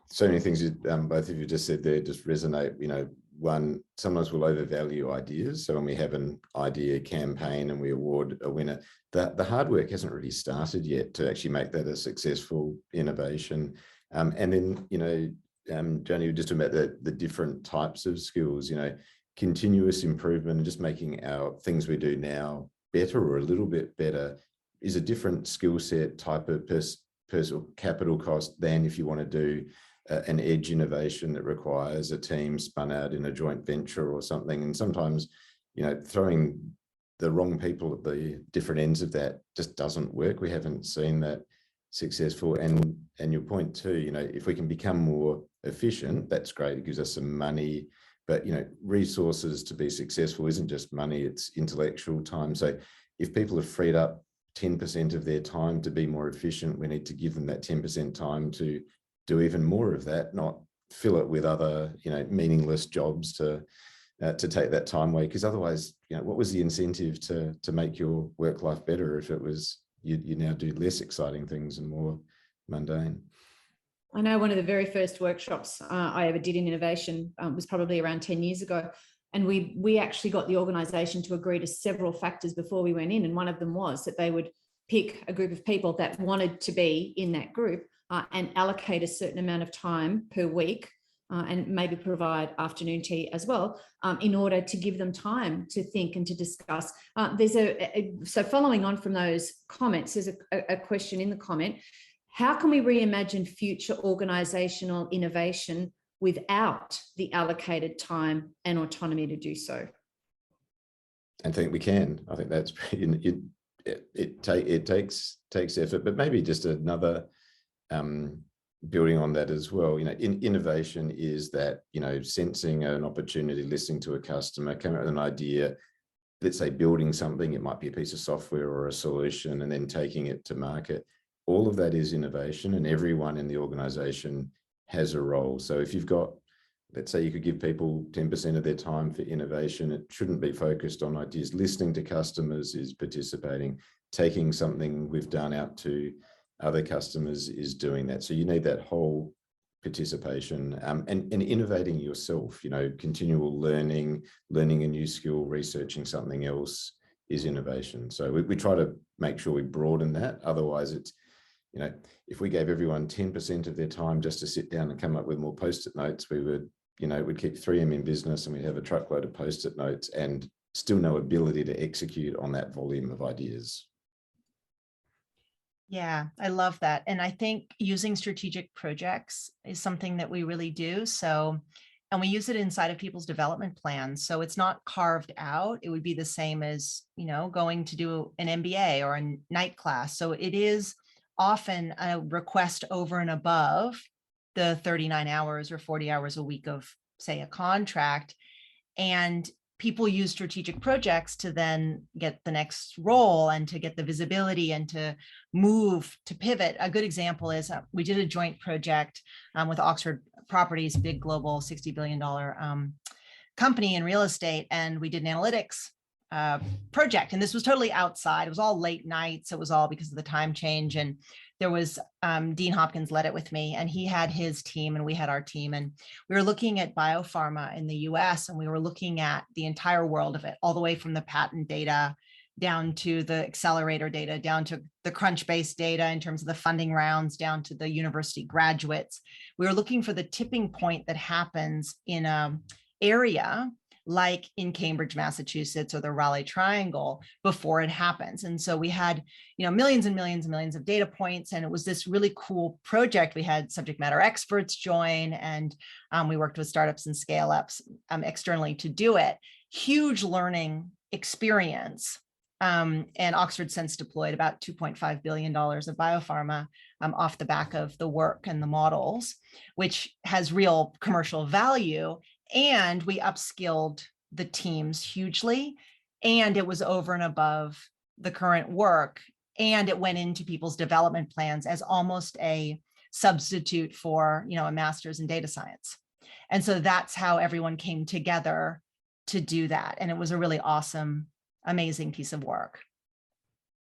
so many things both of you just said there just resonate. One, sometimes we'll overvalue ideas. So when we have an idea campaign and we award a winner, the hard work hasn't really started yet to actually make that a successful innovation. And then, Johnny, you just talking about the different types of skills, continuous improvement and just making our things we do now better or a little bit better is a different skill set, type of personal capital cost than if you want to do an edge innovation that requires a team spun out in a joint venture or something. And sometimes, throwing the wrong people at the different ends of that just doesn't work. We haven't seen that successful. And your point too, you know, if we can become more efficient, that's great. It gives us some money, but you know, resources to be successful isn't just money, it's intellectual time. So if people have freed up 10% of their time to be more efficient, we need to give them that 10% time to do even more of that, not fill it with other, you know, meaningless jobs to take that time away. Because otherwise, you know, what was the incentive to make your work life better if it was you now do less exciting things and more mundane? I know one of the very first workshops I ever did in innovation was probably around 10 years ago. And we actually got the organization to agree to several factors before we went in. And one of them was that they would pick a group of people that wanted to be in that group and allocate a certain amount of time per week and maybe provide afternoon tea as well in order to give them time to think and to discuss. So following on from those comments, there's a question in the comment. How can we reimagine future organizational innovation without the allocated time and autonomy to do so? I think we can. I think that's it takes effort, but maybe just another building on that as well. You know, innovation is that, you know, sensing an opportunity, listening to a customer, coming up with an idea, let's say building something, it might be a piece of software or a solution, and then taking it to market. All of that is innovation, and everyone in the organization has a role. So if you've got, let's say you could give people 10% of their time for innovation, it shouldn't be focused on ideas. Listening to customers is participating. Taking something we've done out to other customers is doing that. So you need that whole participation and innovating yourself, you know, continual learning a new skill, researching something else is innovation. So we try to make sure we broaden that. Otherwise it's, you know, if we gave everyone 10% of their time just to sit down and come up with more post-it notes, we would, you know, we'd keep 3M in business and we'd have a truckload of post-it notes and still no ability to execute on that volume of ideas. Yeah, I love that. And I think using strategic projects is something that we really do. So, and we use it inside of people's development plans. So it's not carved out. It would be the same as, you know, going to do an MBA or a night class. So it is often a request over and above the 39 hours or 40 hours a week of, say, a contract. And people use strategic projects to then get the next role and to get the visibility and to move, to pivot. A good example is we did a joint project with Oxford Properties, big global $60 billion company in real estate. And we did an analytics project. And this was totally outside. It was all late nights. It was all because of the time change. And there was Dean Hopkins led it with me, and he had his team and we had our team. And we were looking at biopharma in the US, and we were looking at the entire world of it, all the way from the patent data down to the accelerator data, down to the Crunchbase data in terms of the funding rounds, down to the university graduates. We were looking for the tipping point that happens in an area like in Cambridge, Massachusetts, or the Raleigh Triangle before it happens. And so we had, you know, millions and millions and millions of data points. And it was this really cool project. We had subject matter experts join, and we worked with startups and scale-ups externally to do it. Huge learning experience. And Oxford since deployed about $2.5 billion of biopharma off the back of the work and the models, which has real commercial value. And we upskilled the teams hugely, and it was over and above the current work. And it went into people's development plans as almost a substitute for, you know, a master's in data science. And so that's how everyone came together to do that. And it was a really awesome, amazing piece of work.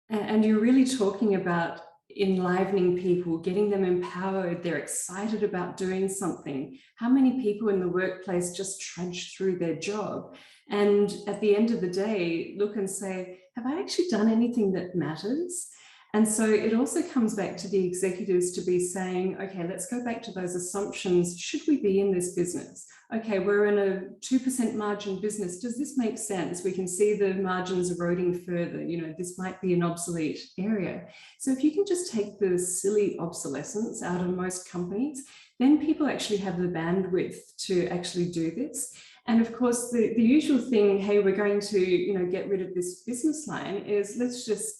And you're really talking about enlivening people, getting them empowered, they're excited about doing something. How many people in the workplace just trudge through their job and at the end of the day look and say, have I actually done anything that matters? And so it also comes back to the executives to be saying, okay, let's go back to those assumptions. Should we be in this business? Okay, we're in a 2% margin business. Does this make sense? We can see the margins eroding further. You know, this might be an obsolete area. So if you can just take the silly obsolescence out of most companies, then people actually have the bandwidth to actually do this. And of course, the usual thing, hey, we're going to, you know, get rid of this business line is let's just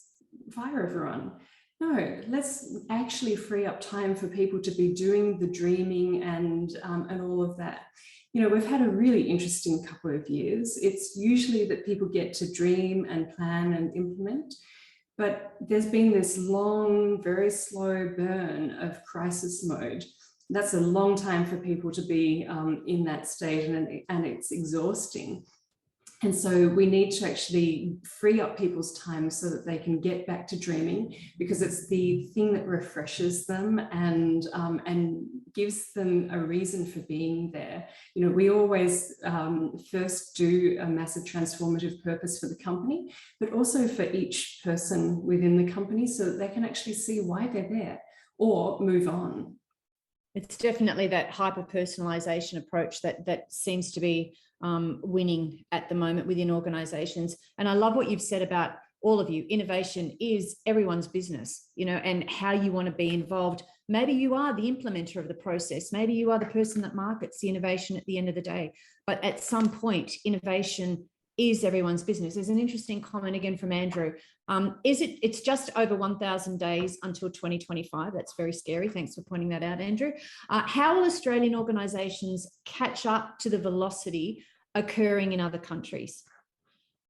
fire everyone. No, let's actually free up time for people to be doing the dreaming and all of that. You know, we've had a really interesting couple of years. It's usually that people get to dream and plan and implement, but there's been this long, very slow burn of crisis mode. That's a long time for people to be in that state, and it's exhausting. And so we need to actually free up people's time so that they can get back to dreaming, because it's the thing that refreshes them and gives them a reason for being there. You know, we always first do a massive transformative purpose for the company, but also for each person within the company so that they can actually see why they're there or move on. It's definitely that hyper-personalization approach that seems to be winning at the moment within organizations. And I love what you've said about all of you. Innovation is everyone's business, you know, and how you want to be involved. Maybe you are the implementer of the process. Maybe you are the person that markets the innovation at the end of the day. But at some point, innovation is everyone's business. There's an interesting comment again from Andrew. It's just over 1,000 days until 2025. That's very scary. Thanks for pointing that out, Andrew. How will Australian organisations catch up to the velocity occurring in other countries?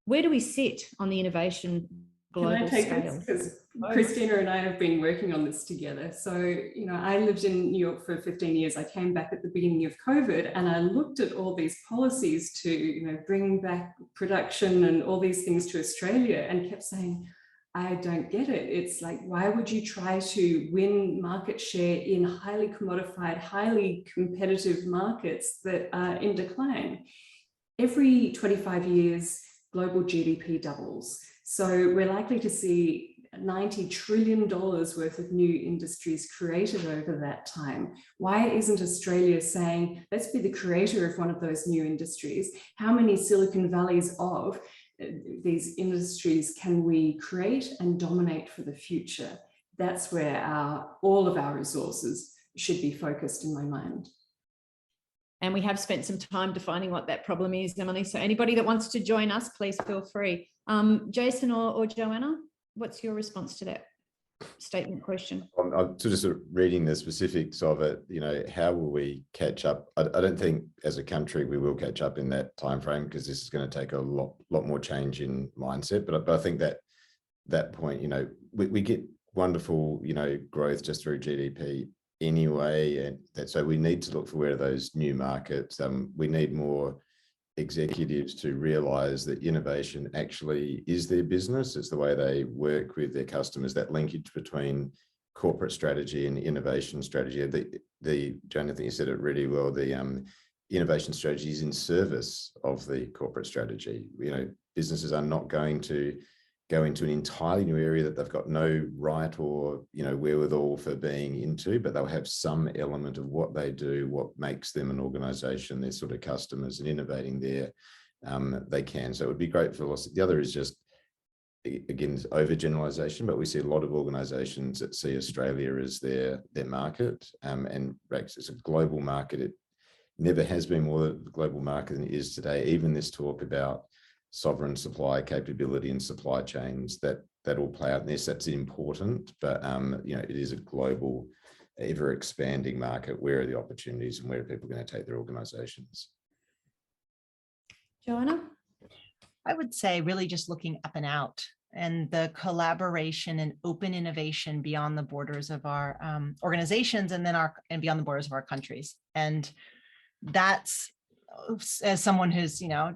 Where do we sit on the innovation global scale? Can I take this? Because Christina and I have been working on this together. So, you know, I lived in New York for 15 years. I came back at the beginning of COVID and I looked at all these policies to, you know, bring back production and all these things to Australia and kept saying, I don't get it. It's like, why would you try to win market share in highly commodified, highly competitive markets that are in decline? Every 25 years, global GDP doubles. So we're likely to see $90 trillion worth of new industries created over that time. Why isn't Australia saying, let's be the creator of one of those new industries? How many Silicon Valleys of these industries can we create and dominate for the future? That's where all of our resources should be focused in my mind. And we have spent some time defining what that problem is, Emily. So anybody that wants to join us, please feel free. Jason or Joanna, what's your response to that statement question? I'm sort of reading the specifics of it. You know, how will we catch up? I don't think as a country we will catch up in that time frame, because this is going to take a lot more change in mindset. But I think that point, you know, we get wonderful, you know, growth just through GDP anyway, and so we need to look for where those new markets. We need more executives to realize that innovation actually is their business. It's the way they work with their customers, that linkage between corporate strategy and innovation strategy. Joan, I think you said it really well, the innovation strategy is in service of the corporate strategy. You know, businesses are not going to go into an entirely new area that they've got no right or, you know, wherewithal for being into, but they'll have some element of what they do, what makes them an organization, their sort of customers, and innovating there they can. So it would be great for us. The other is just, again, overgeneralization, but we see a lot of organizations that see Australia as their market, and Rex, it's a global market. It never has been more of a global market than it is today. Even this talk about sovereign supply capability and supply chains, that all play out in this. That's important, but you know, it is a global, ever expanding market. Where are the opportunities and where are people going to take their organizations? Joanna? I would say really just looking up and out, and the collaboration and open innovation beyond the borders of our organizations, and then beyond the borders of our countries. And that's, as someone who's, you know,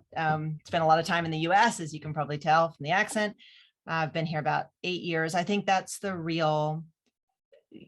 spent a lot of time in the US, as you can probably tell from the accent, I've been here about 8 years. I think that's the real,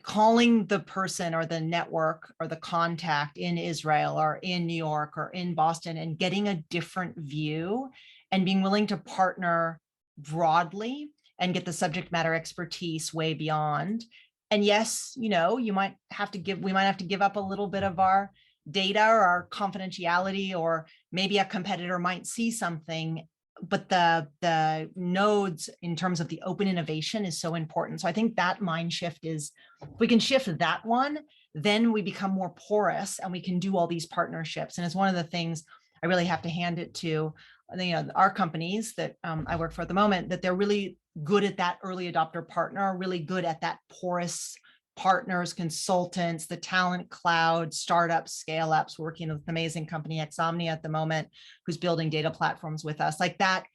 calling the person or the network or the contact in Israel or in New York or in Boston and getting a different view and being willing to partner broadly and get the subject matter expertise way beyond. And yes, you know, we might have to give up a little bit of our data or our confidentiality, or maybe a competitor might see something, but the nodes in terms of the open innovation is so important. So I think that mind shift is, if we can shift that one, then we become more porous and we can do all these partnerships. And it's one of the things I really have to hand it to, you know, our companies that I work for at the moment, that they're really good at that early adopter partner, really good at that porous partners, consultants, the talent cloud, startups, scale ups, working with an amazing company, Exomnia at the moment, who's building data platforms with us. Like that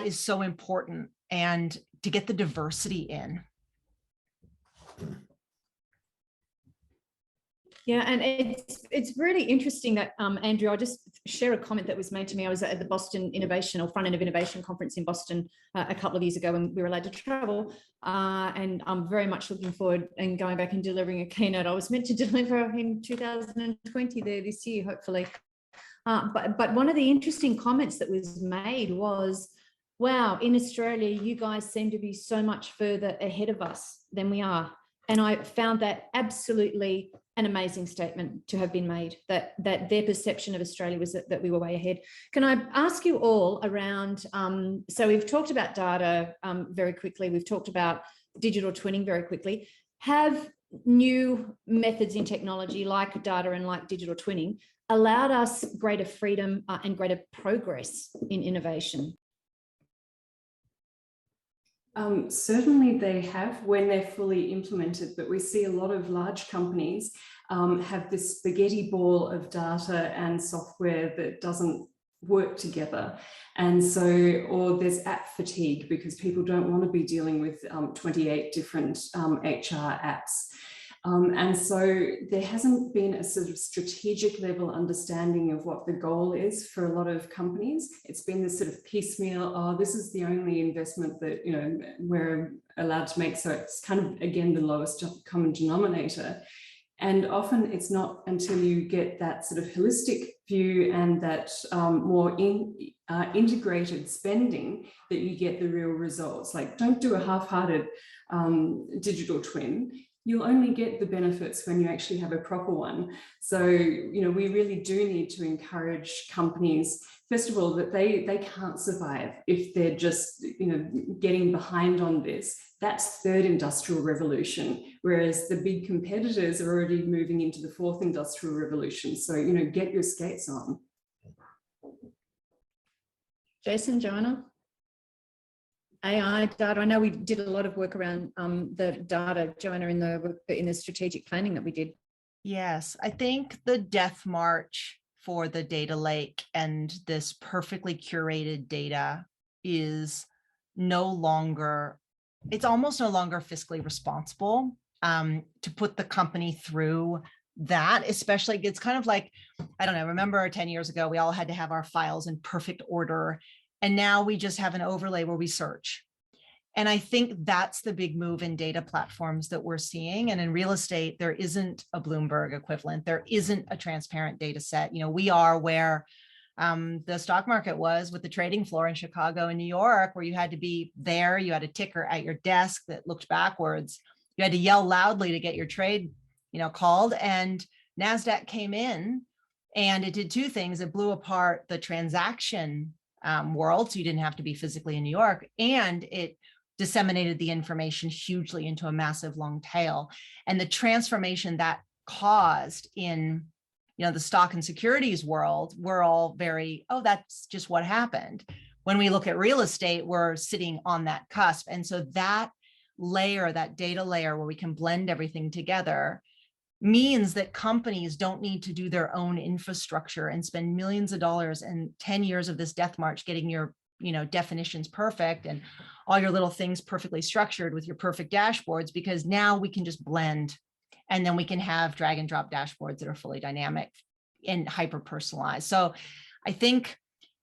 is so important. And to get the diversity in. Yeah, and it's really interesting that, Andrew, I'll just share a comment that was made to me. I was at the Boston Innovation or Front End of Innovation conference in Boston a couple of years ago when we were allowed to travel, and I'm very much looking forward and going back and delivering a keynote. I was meant to deliver in 2020 there this year, hopefully. But one of the interesting comments that was made was, wow, in Australia, you guys seem to be so much further ahead of us than we are. And I found that absolutely an amazing statement to have been made, that their perception of Australia was that we were way ahead. Can I ask you all around, so we've talked about data very quickly, we've talked about digital twinning very quickly. Have new methods in technology like data and like digital twinning allowed us greater freedom and greater progress in innovation? Certainly they have when they're fully implemented, but we see a lot of large companies have this spaghetti ball of data and software that doesn't work together. And so, or there's app fatigue because people don't want to be dealing with 28 different HR apps. And so there hasn't been a sort of strategic level understanding of what the goal is for a lot of companies. It's been this sort of piecemeal, oh, this is the only investment that, you know, we're allowed to make. So it's kind of, again, the lowest common denominator. And often it's not until you get that sort of holistic view and that more integrated spending that you get the real results. Like, don't do a half-hearted digital twin. You'll only get the benefits when you actually have a proper one. So, you know, we really do need to encourage companies, first of all, that they can't survive if they're just, you know, getting behind on this. That's third industrial revolution, whereas the big competitors are already moving into the fourth industrial revolution. So, you know, get your skates on. Jason, Joanna? AI data. I know we did a lot of work around the data, Joanna, in the strategic planning that we did. Yes, I think the death march for the data lake and this perfectly curated data is no longer, it's almost no longer fiscally responsible to put the company through that, especially it's kind of like, I don't know, remember 10 years ago, we all had to have our files in perfect order. And now we just have an overlay where we search. And I think that's the big move in data platforms that we're seeing. And in real estate, there isn't a Bloomberg equivalent. There isn't a transparent data set. You know, we are where the stock market was with the trading floor in Chicago and New York, where you had to be there. You had a ticker at your desk that looked backwards. You had to yell loudly to get your trade, you know, called. And NASDAQ came in and it did two things. It blew apart the transaction world, so you didn't have to be physically in New York, and it disseminated the information hugely into a massive long tail. And the transformation that caused in, you know, the stock and securities world, we're all very, oh, that's just what happened. When we look at real estate, we're sitting on that cusp. And so that layer, that data layer where we can blend everything together, means that companies don't need to do their own infrastructure and spend millions of dollars and 10 years of this death march getting your, you know, definitions perfect and all your little things perfectly structured with your perfect dashboards, because now we can just blend and then we can have drag and drop dashboards that are fully dynamic and hyper personalized. So I think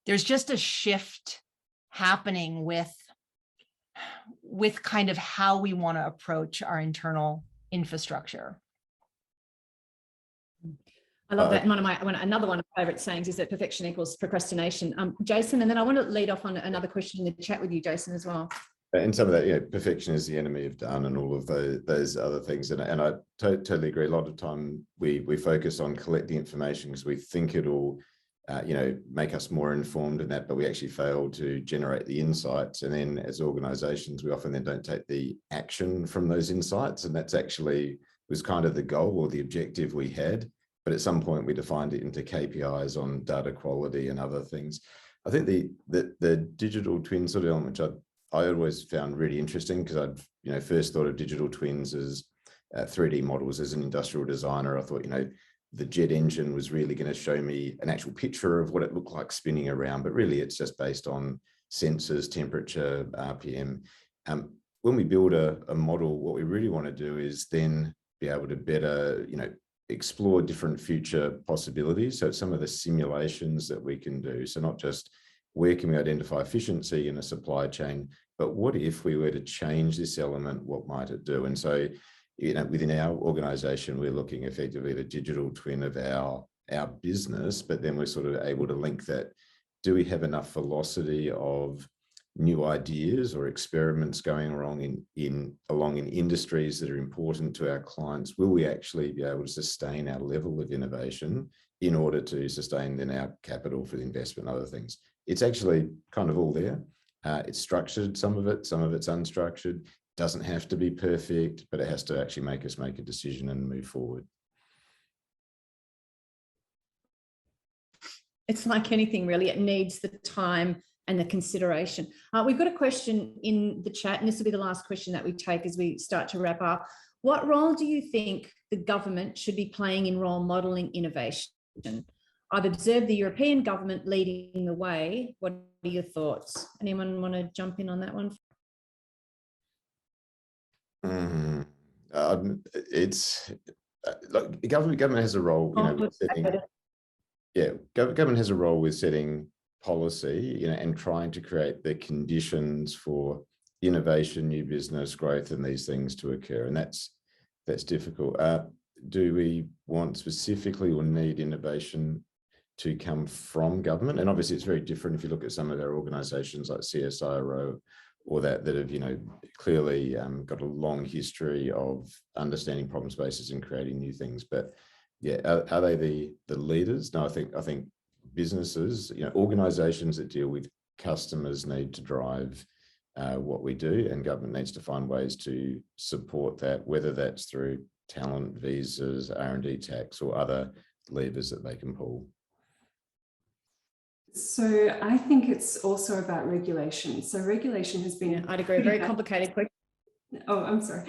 there's just a shift happening with kind of how we want to approach our internal infrastructure. I love that. Another one of my favorite sayings is that perfection equals procrastination. Jason, and then I want to lead off on another question in the chat with you, Jason, as well. And some of that, you know, perfection is the enemy of done and all of those other things. And I totally agree. A lot of time we focus on collecting information because we think it'll, you know, make us more informed in that, but we actually fail to generate the insights. And then as organizations, we often then don't take the action from those insights. And that's actually was kind of the goal or the objective we had. But at some point we defined it into KPIs on data quality and other things. I think the digital twin sort of element, which I always found really interesting because I'd first thought of digital twins as 3D models. As an industrial designer, I thought the jet engine was really going to show me an actual picture of what it looked like spinning around, but really it's just based on sensors, temperature, RPM. When we build a model, what we really want to do is then be able to better, explore different future possibilities. So some of the simulations that we can do. So not just where can we identify efficiency in a supply chain, but what if we were to change this element, what might it do? And so, within our organization, we're looking effectively at a digital twin of our business, but then we're sort of able to link that. Do we have enough velocity of new ideas or experiments going along in industries that are important to our clients? Will we actually be able to sustain our level of innovation in order to sustain then our capital for the investment and other things? It's actually kind of all there. It's structured, some of it's unstructured. Doesn't have to be perfect, but it has to actually make us make a decision and move forward. It's like anything really, it needs the time and the consideration. We've got a question in the chat, and this will be the last question that we take as we start to wrap up. What role do you think the government should be playing in role modelling innovation? I've observed the European government leading the way. What are your thoughts? Anyone want to jump in on that one? It's like government has a role, with setting, government has a role with setting policy, and trying to create the conditions for innovation, new business growth, and these things to occur. And that's difficult. Do we want specifically or need innovation to come from government? And obviously it's very different if you look at some of our organizations like CSIRO or that have, clearly got a long history of understanding problem spaces and creating new things. But yeah, are they the leaders? No, I think businesses, organizations that deal with customers need to drive what we do, and government needs to find ways to support that, whether that's through talent, visas, R&D tax, or other levers that they can pull. So I think it's also about regulation. So regulation has been... I'd agree, very complicated question. Oh, I'm sorry.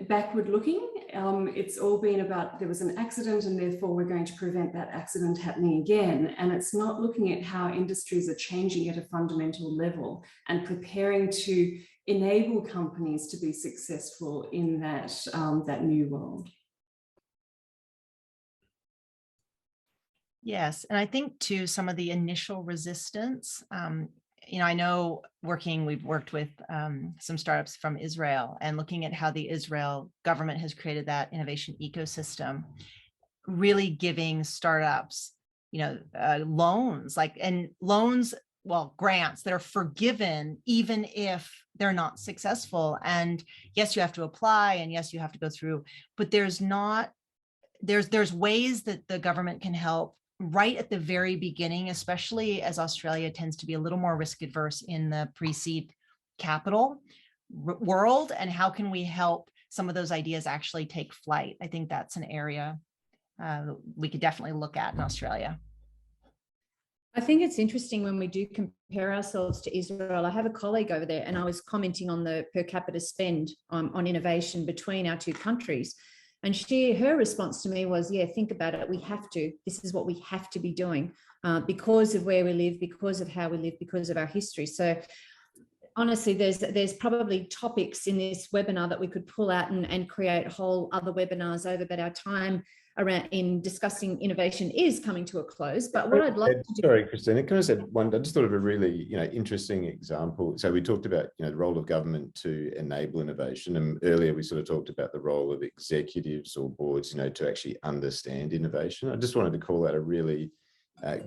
Backward looking. It's all been about there was an accident and therefore we're going to prevent that accident happening again. And it's not looking at how industries are changing at a fundamental level and preparing to enable companies to be successful in that, that new world. Yes, and I think too, some of the initial resistance, I know we've worked with some startups from Israel, and looking at how the Israel government has created that innovation ecosystem, really giving startups, loans, grants that are forgiven even if they're not successful. And yes, you have to apply, and yes, you have to go through, but there's ways that the government can help right at the very beginning, especially as Australia tends to be a little more risk adverse in the pre-seed capital world. And how can we help some of those ideas actually take flight? I think that's an area we could definitely look at in Australia. I think it's interesting when we do compare ourselves to Israel. I have a colleague over there, and I was commenting on the per capita spend on innovation between our two countries. And her response to me was, yeah, think about it. We have to. This is what we have to be doing because of where we live, because of how we live, because of our history. So honestly, there's probably topics in this webinar that we could pull out and create whole other webinars over, but our time around in discussing innovation is coming to a close. But what I'd love to do... Sorry, Christina, can I say one? I just thought of a really, interesting example. So we talked about, the role of government to enable innovation, and earlier we sort of talked about the role of executives or boards, to actually understand innovation. I just wanted to call out a really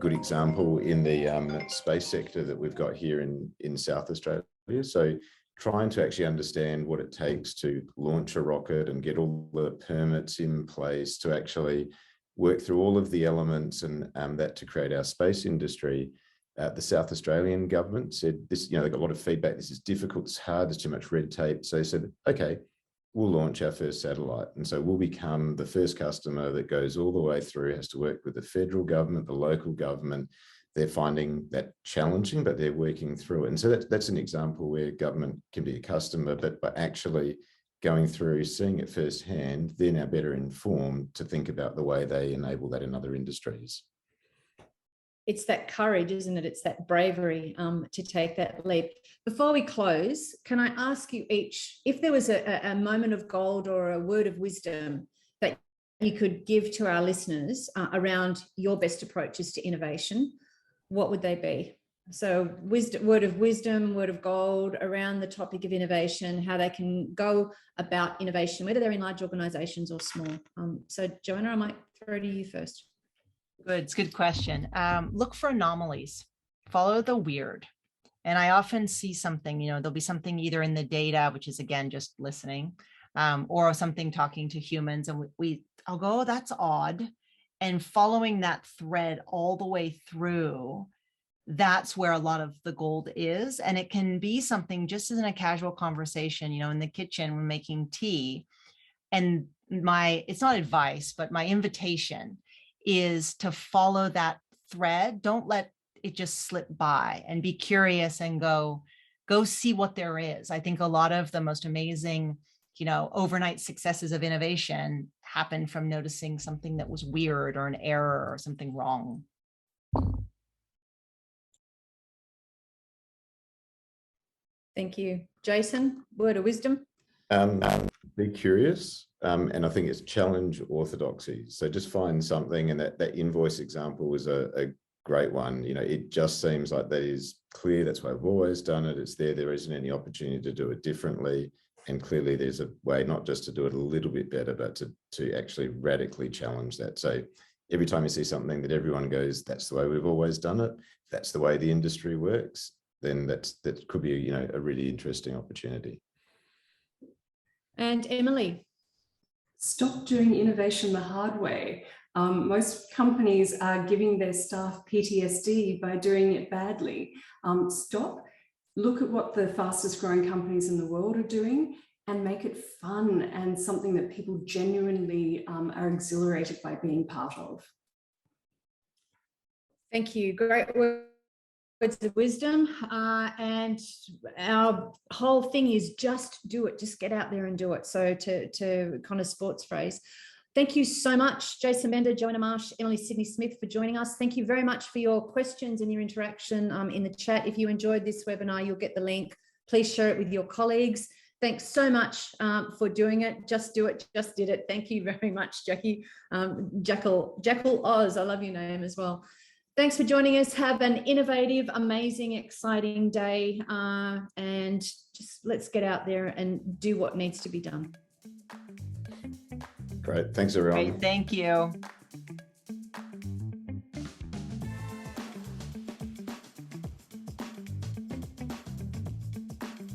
good example in the space sector that we've got here in South Australia. So trying to actually understand what it takes to launch a rocket and get all the permits in place to actually work through all of the elements and that to create our space industry. The South Australian government said this, they got a lot of feedback. This is difficult, it's hard, there's too much red tape. So they said, okay, we'll launch our first satellite. And so we'll become the first customer that goes all the way through, has to work with the federal government, the local government, they're finding that challenging, but they're working through it. And so that's an example where government can be a customer, but by actually going through, seeing it firsthand, they're now better informed to think about the way they enable that in other industries. It's that courage, isn't it? It's that bravery to take that leap. Before we close, can I ask you each, if there was a moment of gold or a word of wisdom that you could give to our listeners around your best approaches to innovation, what would they be? So word of wisdom, word of gold around the topic of innovation, how they can go about innovation, whether they're in large organizations or small. So Joanna, I might throw to you first. Good, it's a good question. Look for anomalies, follow the weird. And I often see something, there'll be something either in the data, which is again, just listening, or something talking to humans. And I'll go, oh, that's odd. And following that thread all the way through, that's where a lot of the gold is. And it can be something just as in a casual conversation, in the kitchen, we're making tea. And it's not advice, but my invitation is to follow that thread. Don't let it just slip by, and be curious and go see what there is. I think a lot of the most amazing, overnight successes of innovation happen from noticing something that was weird or an error or something wrong. Thank you. Jason, word of wisdom? Be curious. And I think it's challenge orthodoxy. So just find something, and that invoice example was a great one. It just seems like that is clear. That's why I've always done it. It's there. There isn't any opportunity to do it differently. And clearly there's a way not just to do it a little bit better, but to actually radically challenge that. So every time you see something that everyone goes, that's the way we've always done it, that's the way the industry works, then that could be a really interesting opportunity. And Emily? Stop doing innovation the hard way. Most companies are giving their staff PTSD by doing it badly. Stop, look at what the fastest growing companies in the world are doing, and make it fun and something that people genuinely are exhilarated by being part of. Thank you. Great words of wisdom. And our whole thing is just do it, just get out there and do it. So to kind of sports phrase. Thank you so much, Jason Bender, Joanna Marsh, Emily Sydney Smith, for joining us. Thank you very much for your questions and your interaction in the chat. If you enjoyed this webinar, you'll get the link. Please share it with your colleagues. Thanks so much for doing it. Just do it, just did it. Thank you very much, Jackie. Jackal Oz, I love your name as well. Thanks for joining us. Have an innovative, amazing, exciting day. And just let's get out there and do what needs to be done. Great. Thanks, everyone. Great. Thank you.